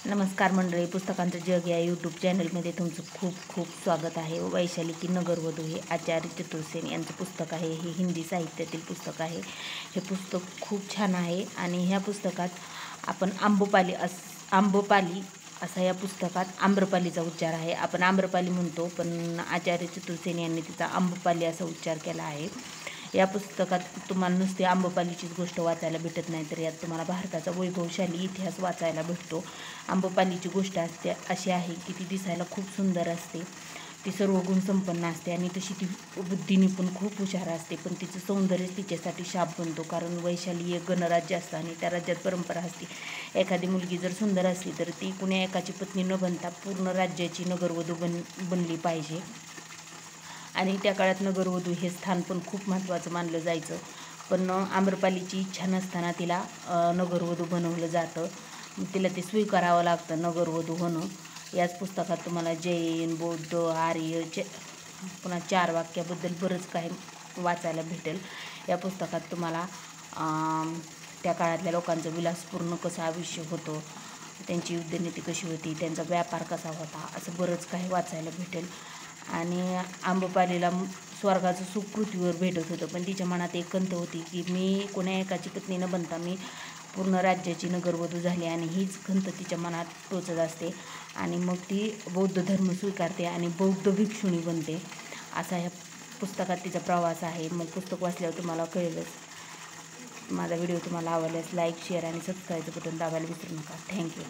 नमस्कार मंडळी, पुस्तकांचं जग या यूट्यूब चॅनलमध्ये तुमचं खूप खूप स्वागत आहे. वैशाली की नगरवधू हे आचार्य चतुर्सेन यांचं पुस्तक आहे. हे हिंदी साहित्यातील पुस्तक आहे. हे पुस्तक खूप छान आहे आणि ह्या पुस्तकात आपण आम्रपाली असा या पुस्तकात आम्रपालीचा उच्चार आहे. आपण आम्रपाली म्हणतो, पण आचार्य चतुर्सेन यांनी तिचा आम्रपाली असा उच्चार केला आहे. या पुस्तकात तुम्हाला नुसती आंबोपालीचीच गोष्ट वाचायला भेटत नाही, तर यात तुम्हाला भारताचा वैभवशाली इतिहास वाचायला भेटतो. आंबोपालीची गोष्ट असते अशी आहे की ती दिसायला खूप सुंदर असते, ती सर्व गुण संपन्न असते आणि तशी ती बुद्धीने पण खूप हुशार असते. पण तिचं सौंदर्य तिच्यासाठी शाप बनतो, कारण वैशाली एक गणराज्य असतं आणि त्या राज्यात परंपरा असते, एखादी मुलगी जर सुंदर असली तर ती कुण्या एकाची पत्नी न बनता पूर्ण राज्याची नगरवधू बनली पाहिजे. आणि त्या काळात नगरवधू हे स्थान पण खूप महत्त्वाचं मानलं जायचं. पण आम्रपालीची इच्छा नसताना तिला नगरवधू बनवलं जातं. तिला ते स्वीकारावं लागतं नगरवधू होणं. याच पुस्तकात तुम्हाला जैन, बौद्ध, आर्य पुन्हा चार वाक्याबद्दल बरंच काही वाचायला भेटेल. या पुस्तकात तुम्हाला त्या काळातल्या लोकांचं विलासपूर्ण कसं आयुष्य होतं, त्यांची युद्धनीती कशी होती, त्यांचा व्यापार कसा होता, असं बरंच काही वाचायला भेटेल. आणि आम्रपालीला स्वर्गाचं सुख पृथ्वीवर भेटत होतं, पण तिच्या मनात एक खंत होती की मी कोण्या एकाची पत्नी न बनता मी पूर्ण राज्याची नगरवधू झाली, आणि हीच खंत तिच्या मनात टोचत असते. आणि मग ती बौद्ध धर्म स्वीकारते आणि बौद्ध भिक्षुणी बनते. असा ह्या पुस्तकात तिचा प्रवास आहे. मग पुस्तक वाचल्यावर तुम्हाला कळेलच. माझा व्हिडिओ तुम्हाला आवडल्यास लाईक, शेअर आणि सबस्क्राईबचं बटन दाबायला विसरू नका. थँक्यू.